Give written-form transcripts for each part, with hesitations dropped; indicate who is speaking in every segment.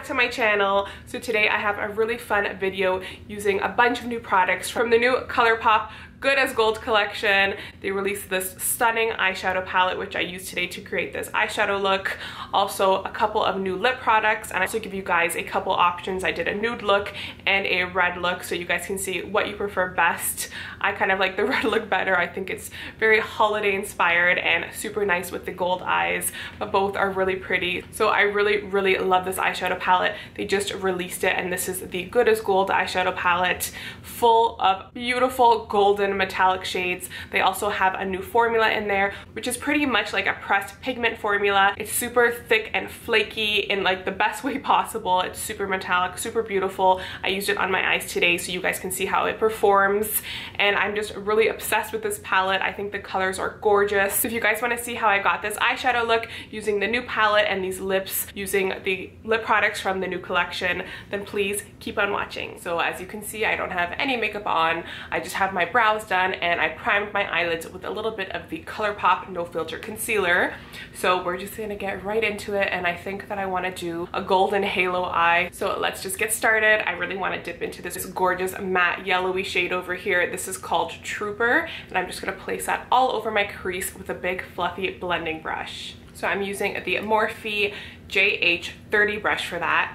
Speaker 1: to my channel. So today I have a really fun video using a bunch of new products from the new ColourPop Good as Gold collection. They released this stunning eyeshadow palette, which I used today to create this eyeshadow look. Also a couple of new lip products, and I also give you guys a couple options. I did a nude look and a red look, so you guys can see what you prefer best. I kind of like the red look better. I think it's very holiday inspired and super nice with the gold eyes, but both are really pretty. So I really love this eyeshadow palette. They just released it, and this is the Good as Gold eyeshadow palette, full of beautiful golden metallic shades. They also have a new formula in there, which is pretty much like a pressed pigment formula. It's super thick and flaky in like the best way possible. It's super metallic, super beautiful. I used it on my eyes today so you guys can see how it performs, and I'm just really obsessed with this palette. I think the colors are gorgeous. So if you guys want to see how I got this eyeshadow look using the new palette and these lips using the lip products from the new collection, then please keep on watching. So as you can see, I don't have any makeup on. I just have my brows done, and I primed my eyelids with a little bit of the ColourPop No Filter Concealer. So we're just gonna get right into it, and I think that I want to do a golden halo eye. So let's just get started. I really want to dip into this gorgeous matte yellowy shade over here. This is called Trooper, and I'm just gonna place that all over my crease with a big fluffy blending brush. So I'm using the Morphe JH30 brush for that.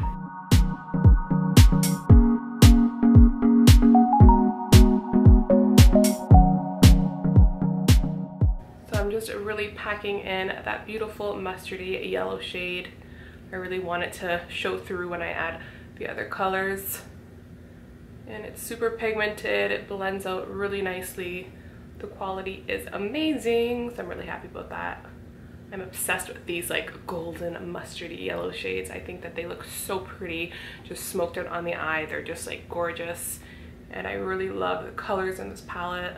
Speaker 1: I'm just really packing in that beautiful mustardy yellow shade. I really want it to show through when I add the other colors. And it's super pigmented, it blends out really nicely. The quality is amazing, so I'm really happy about that. I'm obsessed with these like golden mustardy yellow shades. I think that they look so pretty, just smoked out on the eye. They're just like gorgeous, and I really love the colors in this palette.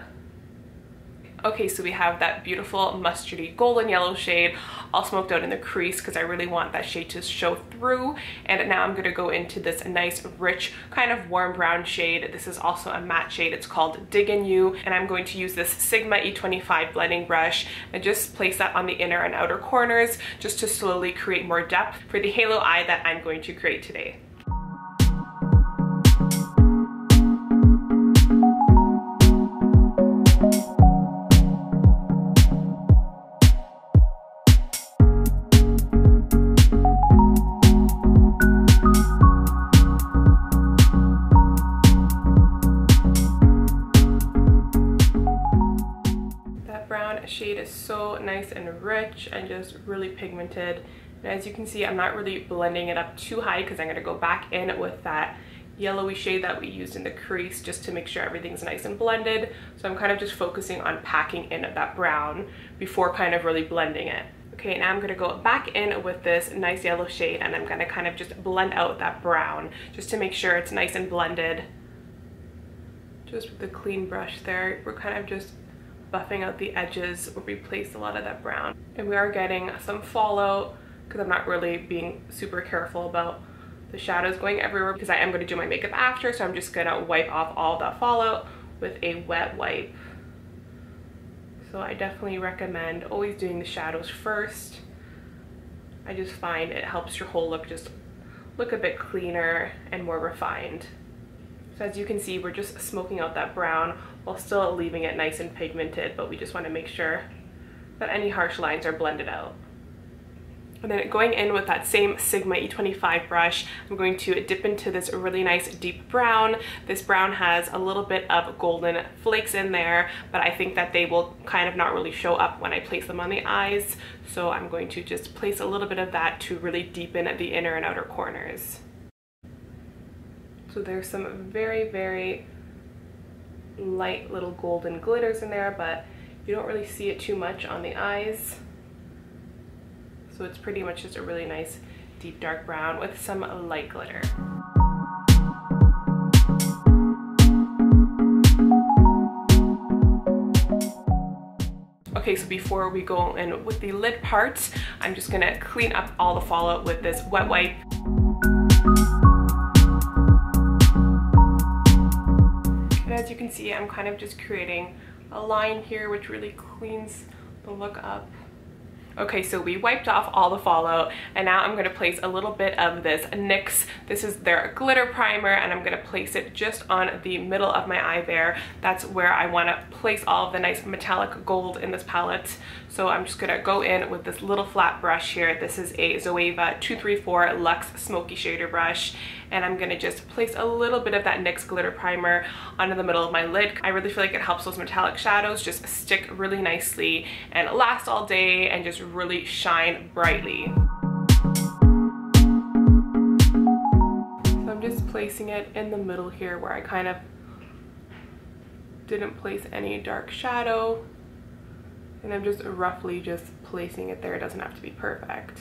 Speaker 1: Okay, so we have that beautiful mustardy golden yellow shade all smoked out in the crease because I really want that shade to show through. And now I'm going to go into this nice rich kind of warm brown shade. This is also a matte shade. It's called Dig in You, and I'm going to use this Sigma E25 blending brush and just place that on the inner and outer corners just to slowly create more depth for the halo eye that I'm going to create today. Shade is so nice and rich and just really pigmented, and as you can see, I'm not really blending it up too high because I'm going to go back in with that yellowy shade that we used in the crease just to make sure everything's nice and blended. So I'm kind of just focusing on packing in that brown before kind of really blending it. Okay, now I'm going to go back in with this nice yellow shade, and I'm going to kind of just blend out that brown just to make sure it's nice and blended. Just with the clean brush there, we're kind of just buffing out the edges where we placed a lot of that brown. And we are getting some fallout because I'm not really being super careful about the shadows going everywhere because I am going to do my makeup after, so I'm just going to wipe off all that fallout with a wet wipe. So I definitely recommend always doing the shadows first. I just find it helps your whole look just look a bit cleaner and more refined. So as you can see, we're just smoking out that brown while still leaving it nice and pigmented, but we just want to make sure that any harsh lines are blended out. And then going in with that same Sigma E25 brush, I'm going to dip into this really nice deep brown. This brown has a little bit of golden flakes in there, but I think that they will kind of not really show up when I place them on the eyes. So I'm going to just place a little bit of that to really deepen the inner and outer corners. So there's some very light little golden glitters in there, but you don't really see it too much on the eyes. So it's pretty much just a really nice deep dark brown with some light glitter. Okay, so before we go in with the lid part, I'm just gonna clean up all the fallout with this wet wipe. And as you can see, I'm kind of just creating a line here which really cleans the look up. Okay, so we wiped off all the fallout, and now I'm going to place a little bit of this NYX. This is their glitter primer, and I'm going to place it just on the middle of my eye there. That's where I want to place all of the nice metallic gold in this palette. So I'm just going to go in with this little flat brush here. This is a Zoeva 234 Luxe Smoky Shader brush, and I'm going to just place a little bit of that NYX glitter primer onto the middle of my lid. I really feel like it helps those metallic shadows just stick really nicely and last all day and just really shine brightly. So I'm just placing it in the middle here where I kind of didn't place any dark shadow, and I'm just roughly just placing it there. It doesn't have to be perfect.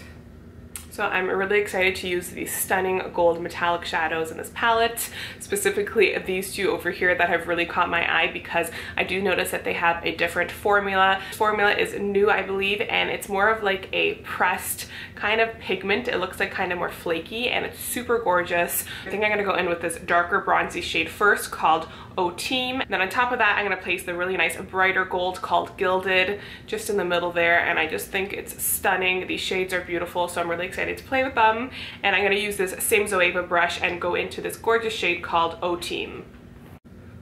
Speaker 1: So I'm really excited to use these stunning gold metallic shadows in this palette, specifically these two over here that have really caught my eye because I do notice that they have a different formula. This formula is new, I believe, and it's more of like a pressed kind of pigment. It looks like kind of more flaky, and it's super gorgeous. I think I'm gonna go in with this darker bronzy shade first called O Team. Then on top of that, I'm gonna place the really nice brighter gold called Gilded just in the middle there, and I just think it's stunning. These shades are beautiful, so I'm really excited to play with them. And I'm gonna use this same Zoeva brush and go into this gorgeous shade called O Team.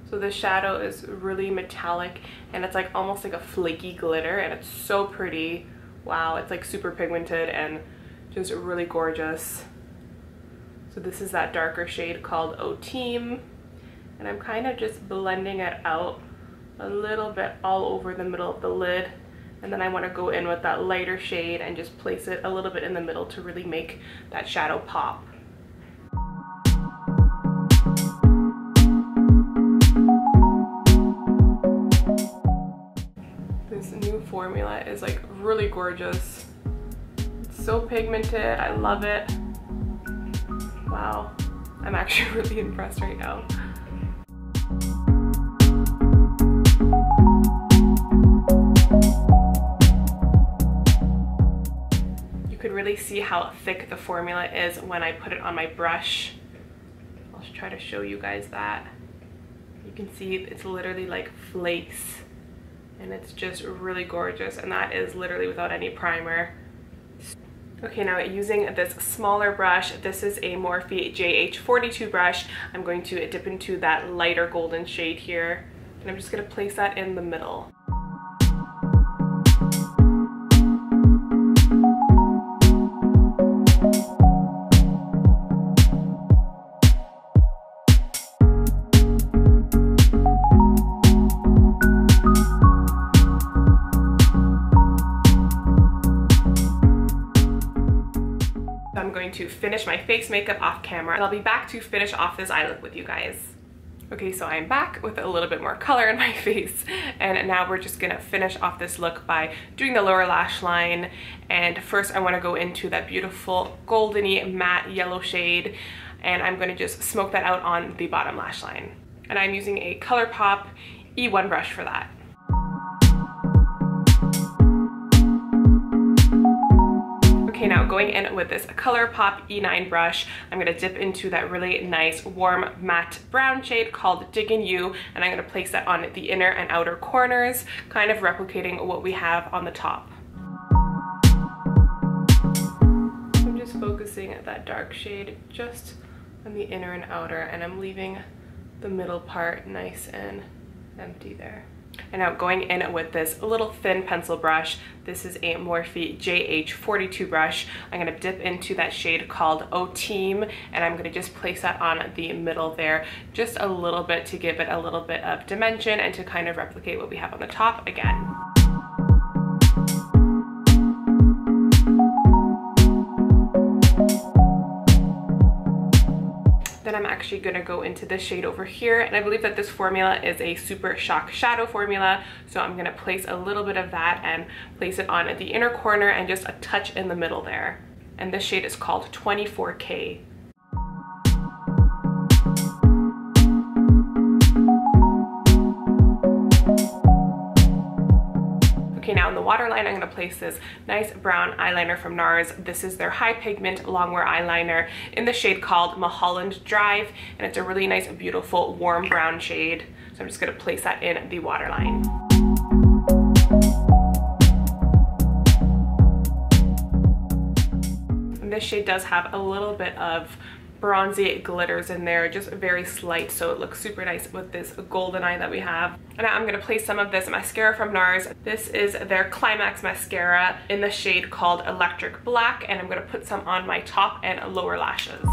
Speaker 1: So this shadow is really metallic, and it's like almost like a flaky glitter, and it's so pretty. Wow, it's like super pigmented and just really gorgeous. So this is that darker shade called O Team, and I'm kind of just blending it out a little bit all over the middle of the lid. And then I want to go in with that lighter shade and just place it a little bit in the middle to really make that shadow pop. This new formula is like really gorgeous. It's so pigmented. I love it. Wow. I'm actually really impressed right now. Really see how thick the formula is when I put it on my brush. I'll try to show you guys that. You can see it's literally like flakes, and it's just really gorgeous, and that is literally without any primer. Okay, now using this smaller brush, this is a Morphe JH42 brush. I'm going to dip into that lighter golden shade here, and I'm just going to place that in the middle. To finish my face makeup off camera, and I'll be back to finish off this eye look with you guys. Okay, so I'm back with a little bit more color in my face, and now we're just gonna finish off this look by doing the lower lash line. And first I want to go into that beautiful goldeny matte yellow shade, and I'm gonna just smoke that out on the bottom lash line. And I'm using a ColourPop E1 brush for that. Okay, now going in with this ColourPop E9 brush, I'm going to dip into that really nice warm matte brown shade called Diggin' You, and I'm going to place that on the inner and outer corners, kind of replicating what we have on the top. I'm just focusing at that dark shade just on the inner and outer, and I'm leaving the middle part nice and empty there. And now going in with this little thin pencil brush, this is a Morphe JH42 brush. I'm going to dip into that shade called O Team, and I'm going to just place that on the middle there, just a little bit to give it a little bit of dimension and to kind of replicate what we have on the top again. Then I'm actually going to go into this shade over here, and I believe that this formula is a Super Shock Shadow formula, so I'm going to place a little bit of that and place it on the inner corner and just a touch in the middle there. And this shade is called 24K. Okay, now in the waterline, I'm going to place this nice brown eyeliner from NARS. This is their high pigment longwear eyeliner in the shade called Mulholland Drive, and it's a really nice, beautiful, warm brown shade. So I'm just going to place that in the waterline. this shade does have a little bit of bronzy glitters in there, just very slight, so it looks super nice with this golden eye that we have. And I'm going to place some of this mascara from NARS. This is their Climax mascara in the shade called Electric Black, and I'm going to put some on my top and lower lashes.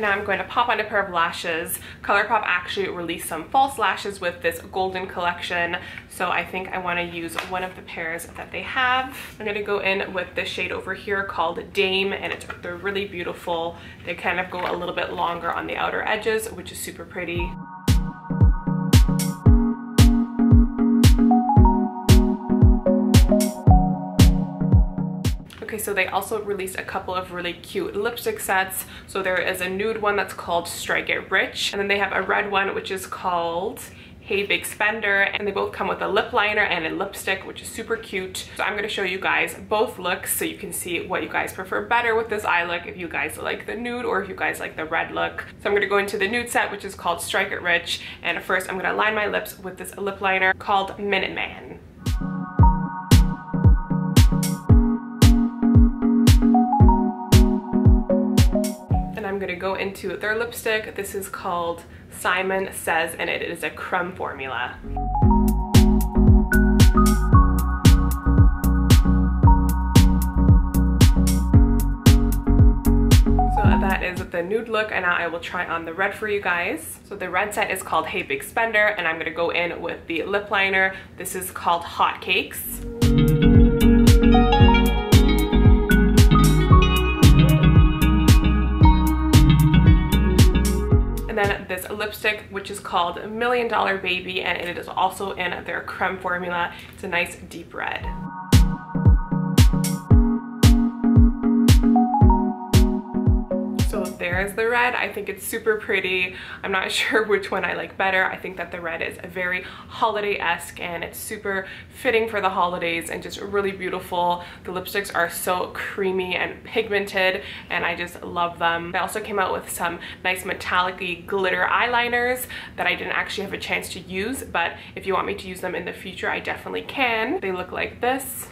Speaker 1: Now I'm going to pop on a pair of lashes. ColourPop actually released some false lashes with this golden collection, so I think I want to use one of the pairs that they have. I'm going to go in with this shade over here called Dame, and they're really beautiful. They kind of go a little bit longer on the outer edges, which is super pretty. Okay, so they also released a couple of really cute lipstick sets. So there is a nude one that's called Strike It Rich, and then they have a red one which is called Hey Big Spender, and they both come with a lip liner and a lipstick, which is super cute. So I'm going to show you guys both looks so you can see what you guys prefer better with this eye look, if you guys like the nude or if you guys like the red look. So I'm going to go into the nude set, which is called Strike It Rich, and first I'm going to line my lips with this lip liner called Minute Man. I'm going to go into their lipstick. This is called Simon Says, and it is a creme formula. So that is the nude look, and now I will try on the red for you guys. So the red set is called Hey Big Spender, and I'm going to go in with the lip liner. This is called Hot Cakes. And then this lipstick, which is called $1 Million Baby, and it is also in their creme formula. It's a nice deep red. So there's the red. I think it's super pretty. I'm not sure which one I like better. I think that the red is very holiday-esque, and it's super fitting for the holidays and just really beautiful. The lipsticks are so creamy and pigmented, and I just love them. They also came out with some nice metallic-y glitter eyeliners that I didn't actually have a chance to use, but if you want me to use them in the future, I definitely can. They look like this.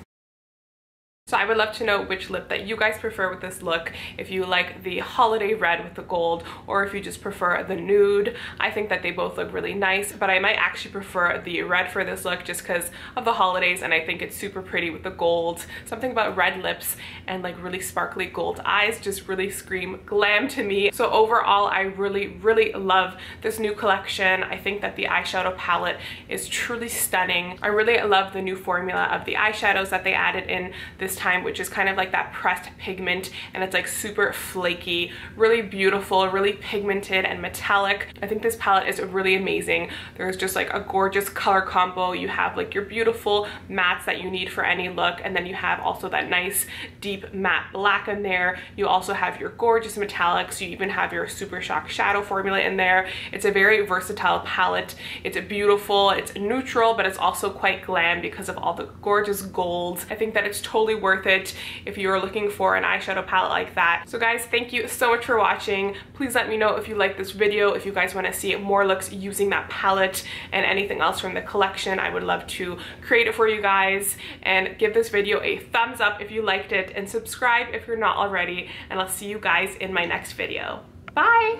Speaker 1: So I would love to know which lip that you guys prefer with this look, if you like the holiday red with the gold, or if you just prefer the nude. I think that they both look really nice, but I might actually prefer the red for this look just because of the holidays, and I think it's super pretty with the gold. Something about red lips and like really sparkly gold eyes just really scream glam to me. So overall, I really love this new collection. I think that the eyeshadow palette is truly stunning. I really love the new formula of the eyeshadows that they added in this time, which is kind of like that pressed pigment, and it's like super flaky, really beautiful, really pigmented and metallic. I think this palette is really amazing. There's just like a gorgeous color combo. You have like your beautiful mattes that you need for any look, and then you have also that nice deep matte black in there. You also have your gorgeous metallics. You even have your Super Shock shadow formula in there. It's a very versatile palette. It's beautiful, it's neutral, but it's also quite glam because of all the gorgeous golds. I think that it's totally worth it if you're looking for an eyeshadow palette like that. So guys, thank you so much for watching. Please let me know if you like this video, if you guys want to see more looks using that palette and anything else from the collection. I would love to create it for you guys, and give this video a thumbs up if you liked it, and subscribe if you're not already, and I'll see you guys in my next video. Bye!